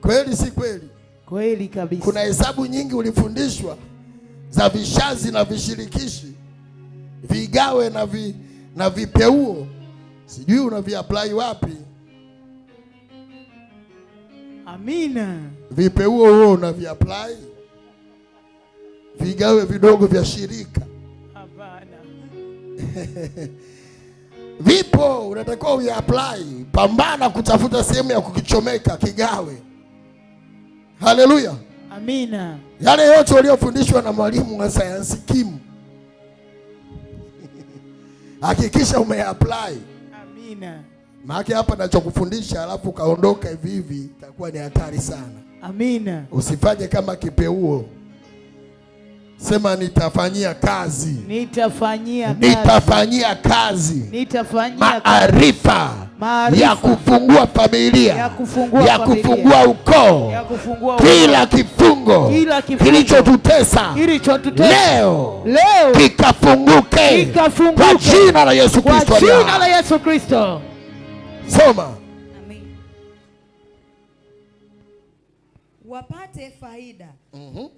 Kweli si kweli? Kweli kabisa. Kuna hesabu nyingi ulifundishwa za vishazi na vishirikishi, vigawe na vipeuo. Sijui unaviapply wapi? Amina. Vipeuo huo unaviapply? Vigawe vidogo vya shirika? Hapana. Vipo, unatakiwa uiapply. Pambana kutafuta sehemu ya kukichomeka kigawe. Haleluya. Amina. Yale yote uliofundishwa na mwalimu wa sayansi Kim, hakikisha umeapply. Amina. Maana hapa ninachokufundisha alafu kaondoka hivi hivi itakuwa ni hatari sana. Amina. Usifanye kama kipeuo. Sema nitafanyia kazi. Nitafanyia kazi. Maarifa ya kufungua familia, ya kufungua ukoo, kila kifungo kilichotutesa leo kikafunguke kwa jina la Yesu Kristo. Soma. Wapate faida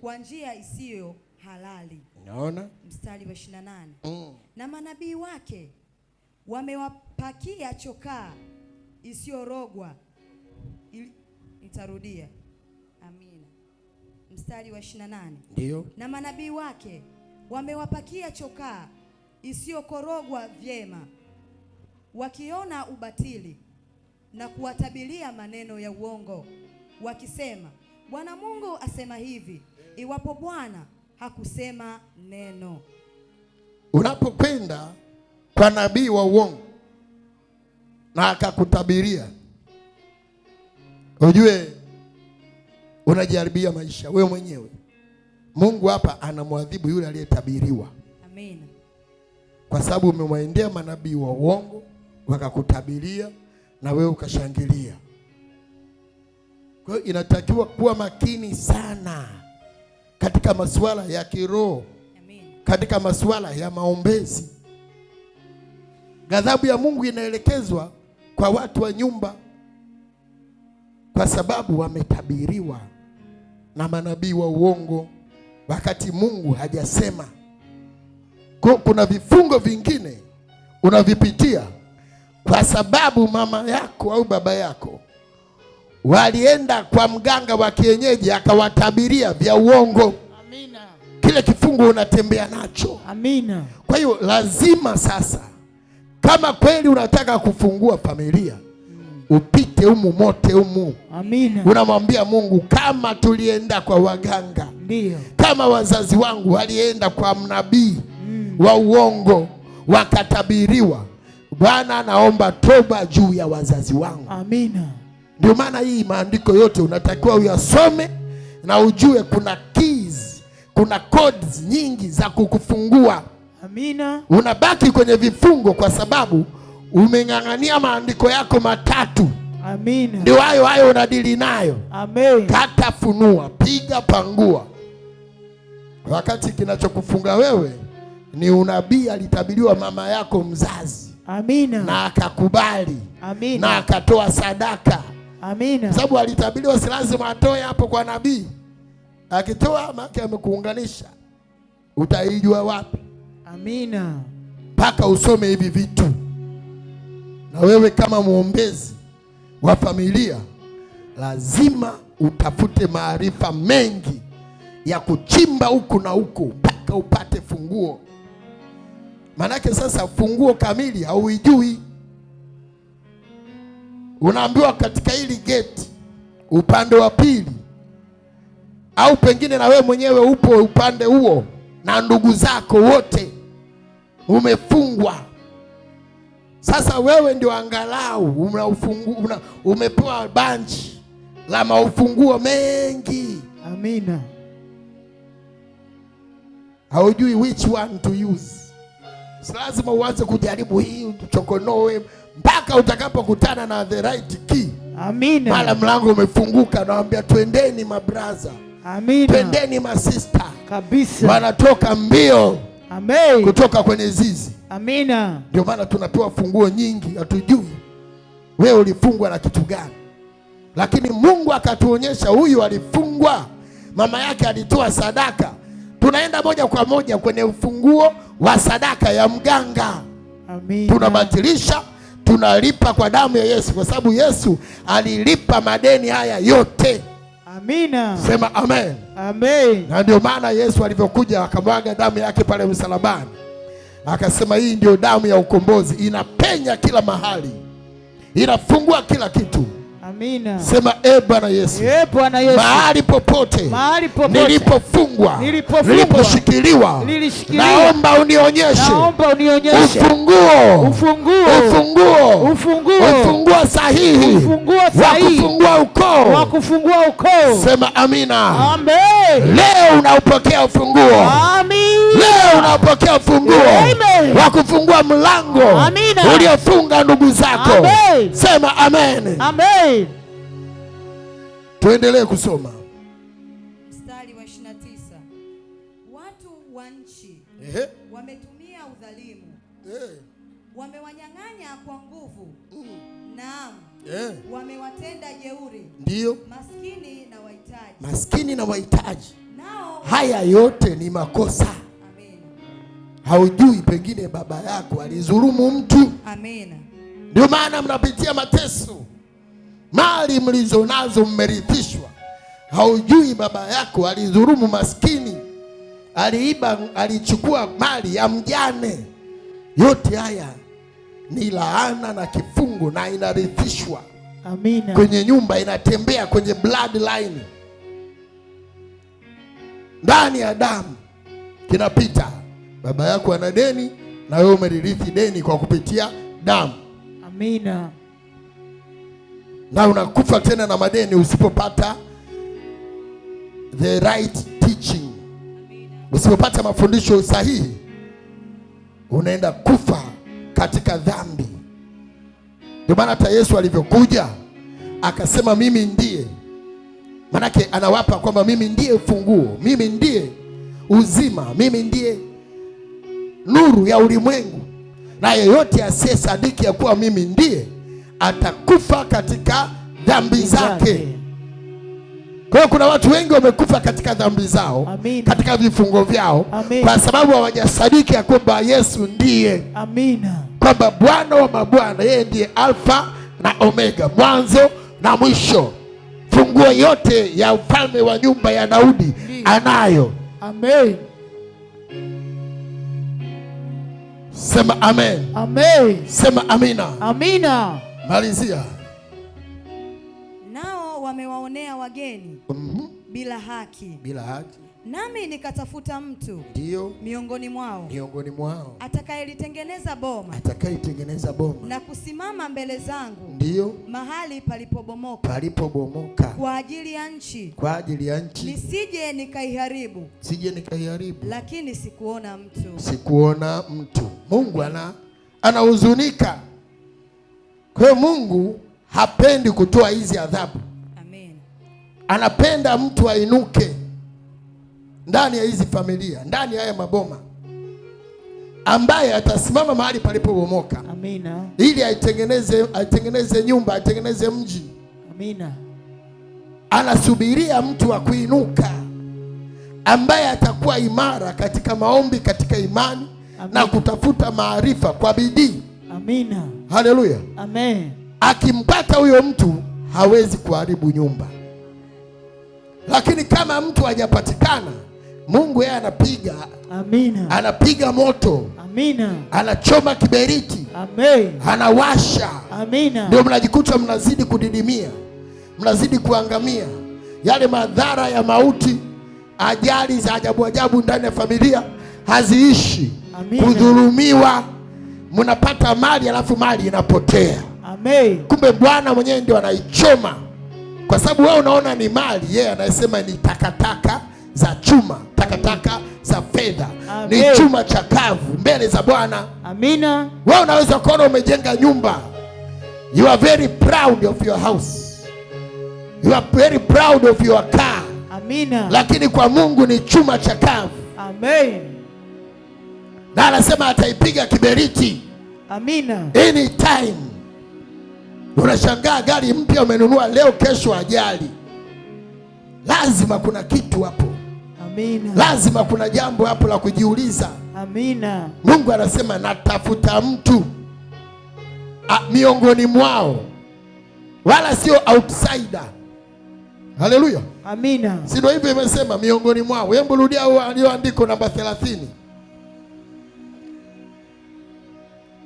kwa njia isiyo halali. Unaona? Mstari wa 28. Na manabii wake wamewapakia chokaa isiyorogwa. Nitarudia. Amina. Mstari wa 28. Ndio. Na manabii wake wamewapakia chokaa isiyokorogwa vyema, wakiona ubatili na kuwatabilia maneno ya uongo, wakisema, Bwana Mungu asema hivi, iwapo Bwana hakusema neno. Unapokwenda kwa nabii wa uongo na akakutabiria, ujue unajaribia maisha wewe mwenyewe. Mungu hapa anamwadhibu yule aliyetabiriwa. Amina. Kwa sababu umemwendea manabii wa uongo wakakutabiria na wewe ukashangilia. Kwa hiyo inatakiwa kuwa makini sana katika masuala ya kiroho, katika masuala ya maombezi. Ghadhabu ya Mungu inaelekezwa kwa watu wa nyumba kwa sababu wametabiriwa na manabii wa uongo wakati Mungu hajasema. Kuna vifungo vingine unavipitia kwa sababu mama yako au baba yako walienda kwa mganga wa kienyeji akawatabiria vya uongo. Amina. Kile kifungo unatembea nacho. Amina. Kwa hiyo lazima sasa, kama kweli unataka kufungua familia, upite humu mote humu. Amina. Unamwambia Mungu, kama tulienda kwa waganga, ndio, kama wazazi wangu walienda kwa mnabii wa uongo wakatabiriwa, Bwana naomba toba juu ya wazazi wangu. Amina. Ndio maana hii maandiko yote unatakiwa uyasome na ujue kuna keys, kuna codes nyingi za kukufungua. Amina. Unabaki kwenye vifungo kwa sababu umeng'ang'ania maandiko yako matatu. Amina. Ndio hayo unadili nayo. Amen. Kata, funua, piga, pangua. Wakati kinachokufunga wewe ni unabii alitabiriwa mama yako mzazi. Amina. Na akakubali. Amina. Na akatoa sadaka. Amina. Sababu alitabiriwa si lazima atoe hapo kwa nabii. Akitoa maana amekuunganisha. Utaijua wapi? Amina. Mpaka usome hivi vitu. Na wewe kama muombezi wa familia lazima utafute maarifa mengi ya kuchimba huku na huku mpaka upate funguo. Manake sasa funguo kamili hauijui. Unaambiwa katika hili gate upande wa pili, au pengine na wewe mwenyewe upo upande huo na ndugu zako wote umefungwa. Sasa wewe ndio angalau umepewa banchi la maufunguo mengi. Amina. Haujui which one to use. Si lazima uanze kujaribu hii uchokonoe mpaka utakapokutana na the right key. Amina. Mara mlango umefunguka, naambia twendeni mabraza. Amina. Twendeni masista. Kabisa. Wanatoka mbio. Amen. Kutoka kwenye zizi. Amina. Ndio maana tunapewa funguo nyingi, hatujui wewe ulifungwa na kitu gani. lakini Mungu akatuonyesha huyu alifungwa, mama yake alitoa sadaka. Tunaenda moja kwa moja kwenye ufunguo wa sadaka ya mganga. Amina. Tunabatilisha, tunalipa kwa damu ya Yesu, kwa sababu Yesu alilipa madeni haya yote. Amina. Sema amen. Amen. Na ndio maana Yesu alivyokuja akamwaga damu yake pale msalabani, akasema hii ndio damu ya ukombozi, inapenya kila mahali, inafungua kila kitu. Amina. Sema Bwana Yesu. Bwana Yesu. Mahali popote nilipofungwa, niliposhikiliwa, naomba unionyeshe ufunguo sahihi wa kufungua ukoo. Sema amina. Amen. Leo unaupokea ufunguo. Amen. Leo unaupokea ufunguo wa kufungua mlango uliofunga ndugu zako. Amen. Sema amen. Amen. Tuendelee kusoma mstari wa 29. Watu wa nchi wametumia udhalimu, wamewanyang'anya kwa nguvu, naam, wamewatenda jeuri, ndio maskini na wahitaji. Nao haya yote ni makosa. Amen. Haujui, pengine baba yako alizulumu mtu. Amen. Ndio maana mnapitia mateso. Mali mlizo nazo mmerithishwa. Haujui baba yako alizulumu maskini, aliiba, alichukua mali ya mjane. Yote haya ni laana na kifungo, na inarithishwa. Amina. Kwenye nyumba, inatembea kwenye bloodline, ndani ya damu kinapita. Baba yako ana deni na wewe umeririthi deni kwa kupitia damu. Amina. Na unakufa tena na madeni usipopata the right teaching. Usipopata mafundisho sahihi, unaenda kufa katika dhambi. Ndio maana hata Yesu alivyokuja akasema mimi ndiye, manake anawapa kwamba mimi ndiye ufunguo, mimi ndiye uzima, mimi ndiye nuru ya ulimwengu, na yeyote asiyesadiki ya kuwa mimi ndiye atakufa katika dhambi zake. Kwa hiyo kuna watu wengi wamekufa katika dhambi zao. Amina. Katika vifungo vyao. Amina. Kwa sababu hawajasadiki ya kwamba Yesu ndiye. Amina. Kwamba Bwana wa mabwana, yeye ndiye Alfa na Omega, mwanzo na mwisho. Funguo yote ya ufalme wa nyumba ya Daudi anayo. Amen. Sema amen. Amen. Sema amina. Amina. Malizia. Nao wamewaonea wageni bila haki. Bila haki. Nami nikatafuta mtu, ndio, miongoni mwao atakayelitengeneza boma, na kusimama mbele zangu, ndio, mahali palipobomoka, kwa ajili ya nchi, nisije nikaiharibu. Lakini sikuona mtu. Mungu anahuzunika. Kwa hiyo Mungu hapendi kutoa hizi adhabu. Amen. Anapenda mtu ainuke ndani ya hizi familia, ndani ya haya maboma, ambaye atasimama mahali palipobomoka. Amina. Ili aitengeneze nyumba, aitengeneze mji. Amina. Anasubiria mtu wa kuinuka, ambaye atakuwa imara katika maombi, katika imani. Amina. Na kutafuta maarifa kwa bidii. Amina. Haleluya. Amen. Akimpata huyo mtu hawezi kuharibu nyumba. Lakini kama mtu hajapatikana, Mungu yeye anapiga. Amina. Anapiga moto. Amina. Anachoma kiberiti. Amen. Anawasha. Amina. Ndio mnajikuta mnazidi kudidimia, mnazidi kuangamia. Yale madhara ya mauti, ajali za ajabu ajabu ndani ya familia haziishi. Amina. Kudhulumiwa, mnapata mali alafu mali inapotea. Amen. Kumbe Bwana mwenyewe ndio anaichoma. Kwa sababu wewe unaona ni mali, yeye anasema ni takataka za chuma, takataka za fedha. Ni chuma chakavu mbele za Bwana. Amina. Wewe unaweza kuona umejenga nyumba, you are very proud of your house, you are very proud of your car. Amina. Lakini kwa Mungu ni chuma chakavu. Amen. Na anasema ataipiga kiberiti. Amina. Anytime. Unashangaa gari mpya umenunua leo, kesho ajali. Lazima kuna kitu hapo. Amina. Lazima kuna jambo hapo la kujiuliza. Amina. Mungu anasema natafuta mtu miongoni mwao, wala sio outsider. Haleluya. Amina. Si ndio hivyo imesema miongoni mwao? Hebu rudia hiyo andiko namba 30.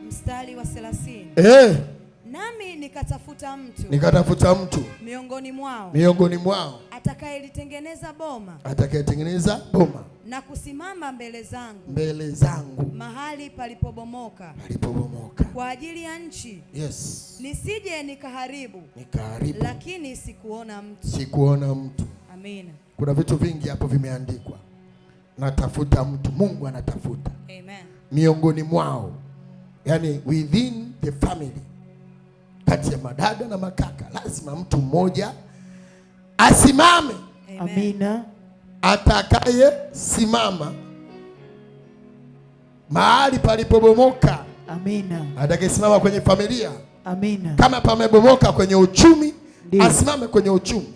Mstari wa 30. Nami nikatafuta mtu miongoni mwao atakayelitengeneza boma na kusimama mbele zangu mahali palipobomoka kwa ajili ya nchi. Yes. Nisije nikaharibu. Lakini sikuona mtu. Amina. Kuna vitu vingi hapo vimeandikwa. Natafuta mtu. Mungu anatafuta. Amen. Miongoni mwao, yani within the family, kati ya madada na makaka, lazima mtu mmoja asimame. Amina. Atakaye simama mahali palipobomoka. Amina. Atakaye simama kwenye familia. Amina. Kama pamebomoka kwenye uchumi, asimame kwenye uchumi.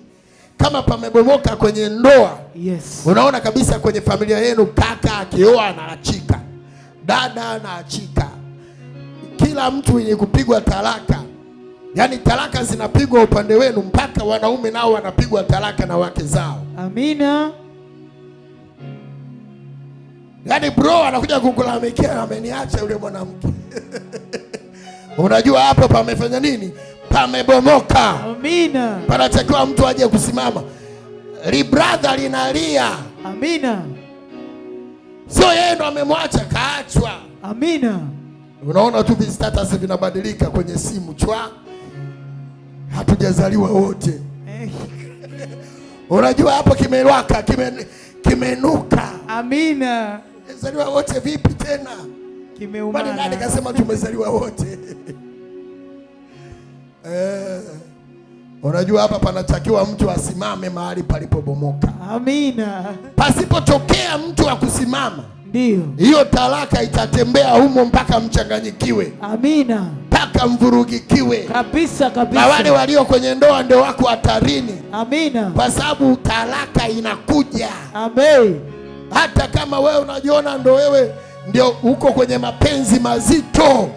Kama pamebomoka kwenye ndoa, yes. Unaona kabisa kwenye familia yenu, kaka akioa anaachika, dada anaachika, kila mtu yenye kupigwa talaka. Yaani talaka zinapigwa upande wenu, mpaka wanaume nao wanapigwa talaka na wake zao. Amina. Yaani bro anakuja kukulalamikia, ameniacha yule mwanamke. Unajua hapo pamefanya nini? Pamebomoka. Amina. Panatakiwa mtu aje kusimama. Li brother linalia. Amina. Sio yeye ndo amemwacha, kaachwa. Amina. Unaona tu status vinabadilika kwenye simu chwa. Hatujazaliwa wote. Unajua hapo kimewaka, kimenuka. Amina. Tumezaliwa wote vipi tena? Kimeumana. Bali nani kasema tumezaliwa wote? Unajua hapa panatakiwa mtu asimame mahali palipobomoka. Amina. Pasipotokea mtu wa kusimama, ndio hiyo talaka itatembea humo mpaka mchanganyikiwe. Amina. Mpaka mvurugikiwe. Kabisa kabisa. Na wale walio kwenye ndoa ndio wako hatarini. Amina. Kwa sababu talaka inakuja. Amen. Hata kama wewe unajiona ndo wewe ndio uko kwenye mapenzi mazito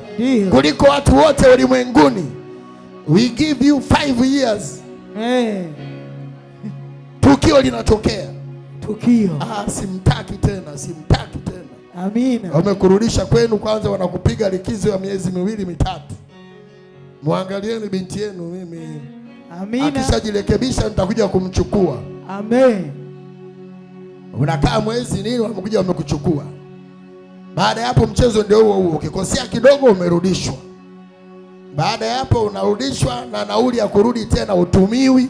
kuliko watu wote ulimwenguni, we give you 5 years. Tukio linatokea. Simtaki tena. Amina. Wamekurudisha kwenu, kwanza wanakupiga likizo ya miezi 2-3. Muangalieni binti yenu, mimi. Amina. Akishajirekebisha nitakuja kumchukua. Amen. Unakaa mwezi nini, wamekuja wamekuchukua. Baada ya hapo mchezo ndio huo. Ukikosea kidogo umerudishwa. Baada ya hapo unarudishwa na nauli ya kurudi tena utumiwi.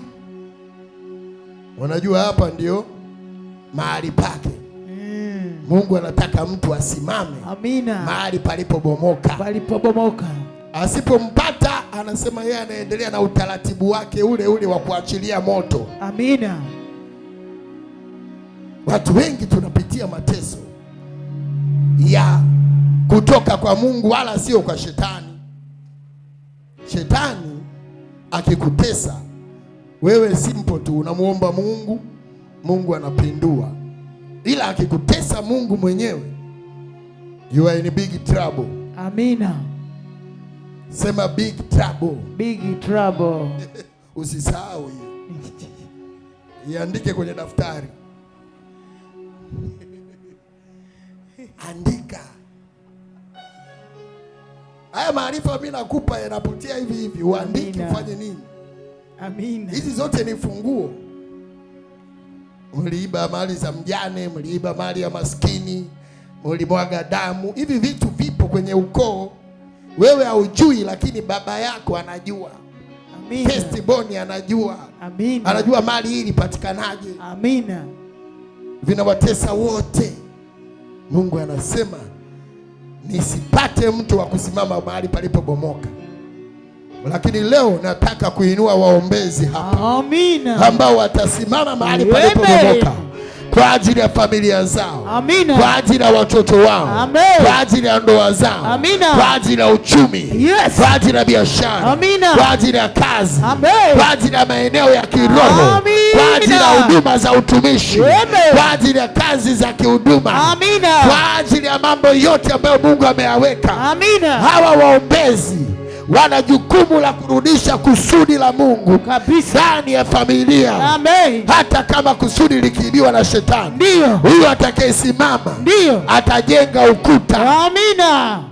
Unajua hapa ndio mahali pake. Mungu anataka mtu asimame. Amina. Mahali palipobomoka. Asipompata anasema yeye anaendelea na utaratibu wake ule ule wa kuachilia moto. Amina. Watu wengi tunapitia mateso ya kutoka kwa Mungu, wala sio kwa shetani. Shetani akikutesa wewe, simple tu unamuomba Mungu, Mungu anapindua. Ila akikutesa Mungu mwenyewe, you are in big trouble. Amina. Sema big trouble. Big trouble. Usisahau hiyo. Iandike kwenye daftari. Andika. Haya maarifa mimi nakupa yanapotea hivi hivi. Uandike ufanye nini? Amina. Hizi zote ni funguo. Mliiba mali za mjane, mliiba mali ya maskini, mlimwaga damu. Hivi vitu vipo kwenye ukoo. Wewe haujui, lakini baba yako anajua. Amina. Firstborn anajua. Amina. Anajua mali hii ilipatikanaje. Amina. Vinawatesa wote. Mungu anasema nisipate mtu wa kusimama mahali palipobomoka. Lakini leo nataka kuinua waombezi hapa. Amina. Ambao watasimama mahali palipobomoka kwa ajili ya familia zao. Amina. Kwa ajili ya watoto wao. Amen. Kwa ajili ya ndoa zao. Amina. Kwa ajili ya uchumi. Yes. Kwa ajili ya biashara. Amina. Kwa ajili ya kazi. Amen. Kwa ajili ya maeneo ya kiroho. Amina. Kwa ajili ya huduma za utumishi. Amen. Kwa ajili ya kazi za kihuduma. Amina. Kwa ajili ya mambo yote ambayo Mungu ameyaweka. Amina. Hawa waombezi wana jukumu la kurudisha kusudi la Mungu kabisa ndani ya familia. Amen. Hata kama kusudi likiibiwa na shetani, ndio huyo atakayesimama ndio atajenga ukuta. Amina.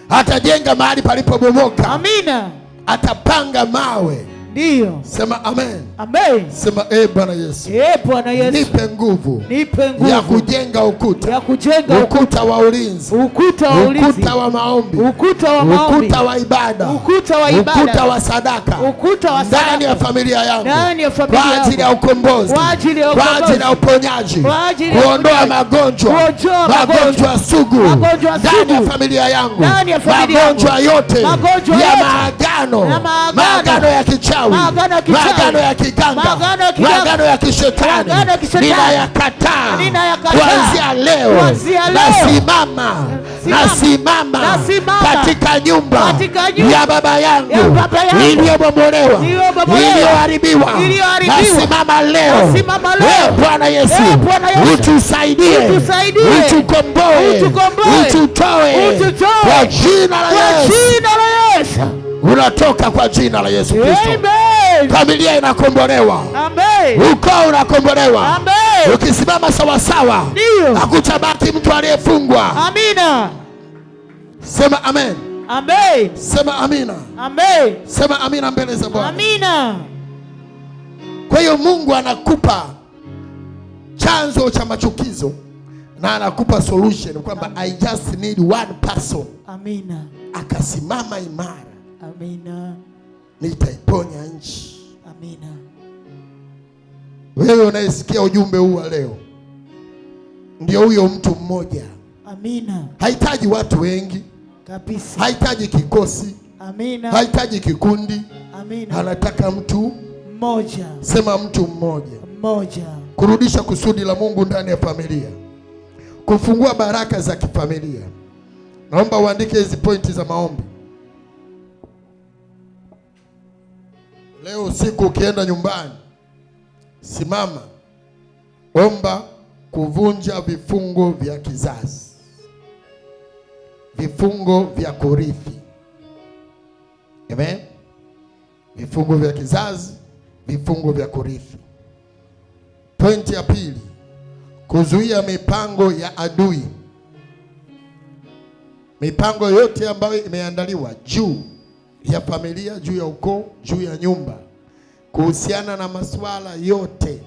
Atajenga mahali palipobomoka. Amina. Atapanga mawe. Ndio. Sema amen. Amen. Sema Bwana Yesu. Bwana Yesu. Nipe nguvu. Nipe nguvu ya kujenga ukuta. Ya kujenga ukuta wa ulinzi. Ukuta wa ulinzi. Ukuta wa maombi. Ukuta wa maombi. Ukuta wa ibada. Ukuta wa ibada. Ukuta wa sadaka. Ukuta wa sadaka. Ndani ya familia yangu. Ndani ya familia yangu. Kwa ajili ya ukombozi. Kwa ajili ya ukombozi. Kwa ajili ya uponyaji. Kwa ajili ya kuondoa magonjwa. Magonjwa sugu. Ndani ya familia yangu. Ndani ya familia yangu. Magonjwa yote. Ya maagano. Maagano ya kichawi. Maagano ya kiganga. Maagano ya kishetani. Ninayakataa. Kuanzia leo. Nasimama katika nyumba ya baba yangu iliyobomolewa, iliyoharibiwa. Nasimama leo. Bwana Yesu, utusaidie, utukomboe, ututoe kwa jina la Yesu. Unatoka kwa jina la Yesu Kristo. Familia inakombolewa. Amen. Ukoo unakombolewa. Amen. Ukisimama sawa sawa, hakutabaki mtu aliyefungwa. Amina. Sema amen. Amen. Sema amina. Amen. Sema amina mbele za Bwana. Amina. Kwa hiyo Mungu anakupa chanzo cha machukizo na anakupa solution kwamba I just need one person. Amina. Akasimama imara. Amina. Nitaiponya nchi. Amina. Wewe unayesikia ujumbe huu wa leo ndio huyo mtu mmoja. Amina. Hahitaji watu wengi kabisa. Hahitaji kikosi. Amina. Hahitaji kikundi. Amina. Anataka mtu mmoja. Sema mtu mmoja. Mmoja. Kurudisha kusudi la Mungu ndani ya familia. Kufungua baraka za kifamilia. Naomba uandike hizi pointi za maombi. Leo usiku ukienda nyumbani, simama, omba kuvunja vifungo vya kizazi, vifungo vya kurithi. Amen. Vifungo vya kizazi, vifungo vya kurithi. Pointi ya pili, kuzuia mipango ya adui. Mipango yote ambayo imeandaliwa juu ya familia, juu ya ukoo, juu ya nyumba, kuhusiana na masuala yote,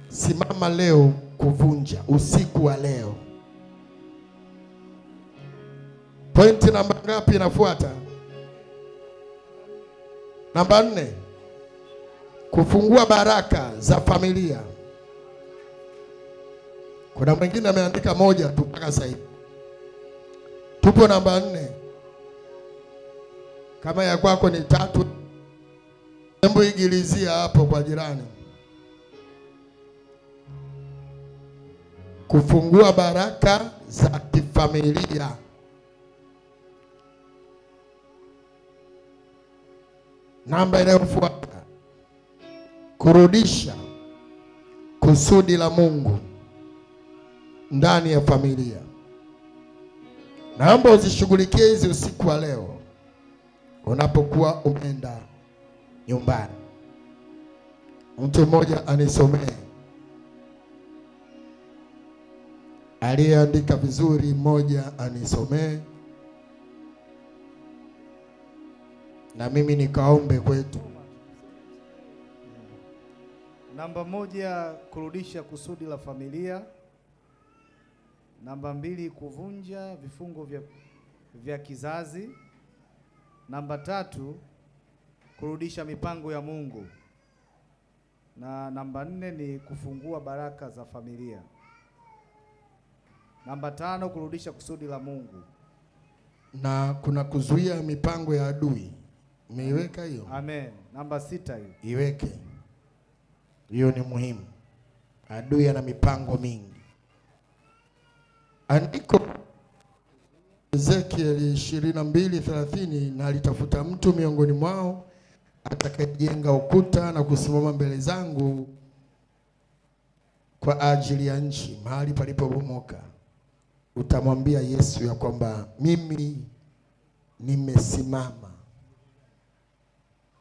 simama leo kuvunja usiku wa leo. Pointi namba ngapi inafuata? Namba 4, kufungua baraka za familia. Kuna mwingine ameandika moja tu mpaka sasa hivi. Tupo namba 4. Kama ya kwako ni 3, hebu igilizia hapo kwa jirani. Kufungua baraka za kifamilia. Namba inayofuata, kurudisha kusudi la Mungu ndani ya familia. Naomba uzishughulikie hizi usiku wa leo unapokuwa umeenda nyumbani. Mtu mmoja anisomee, aliyeandika vizuri, mmoja anisomee na mimi nikaombe kwetu. Namba 1, kurudisha kusudi la familia. Namba 2, kuvunja vifungo vya kizazi. Namba 3, kurudisha mipango ya Mungu. Na namba 4 ni kufungua baraka za familia. Namba 5, kurudisha kusudi la Mungu. Na kuna kuzuia mipango ya adui. Umeiweka hiyo? Amen. Namba 6 hiyo. Iweke. Hiyo ni muhimu. Adui ana mipango mingi. Andiko Ezekieli 22:30, na alitafuta mtu miongoni mwao atakayejenga ukuta na kusimama mbele zangu kwa ajili ya nchi mahali palipobomoka. Utamwambia Yesu ya kwamba mimi nimesimama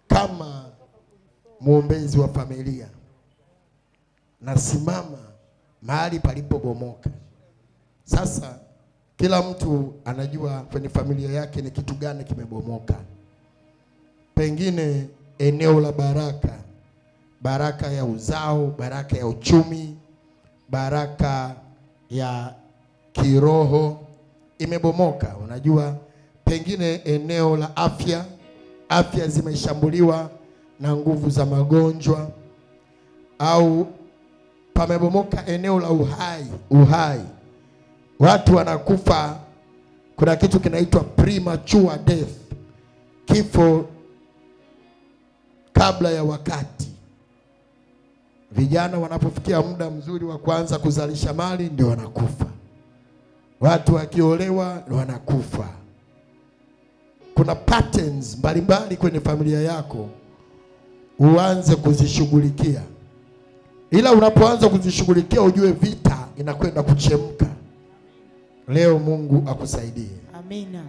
kama mwombezi wa familia, nasimama mahali palipobomoka. Sasa kila mtu anajua kwenye familia yake ni kitu gani kimebomoka. Pengine eneo la baraka, baraka ya uzao, baraka ya uchumi, baraka ya kiroho imebomoka. Unajua, pengine eneo la afya, afya zimeshambuliwa na nguvu za magonjwa, au pamebomoka eneo la uhai, watu wanakufa. Kuna kitu kinaitwa premature death, kifo kabla ya wakati. Vijana wanapofikia muda mzuri wa kuanza kuzalisha mali ndio wanakufa. Watu wakiolewa ndio wanakufa. Kuna patterns mbalimbali kwenye familia yako, uanze kuzishughulikia. Ila unapoanza kuzishughulikia ujue vita inakwenda kuchemka. Leo Mungu akusaidie. Amina.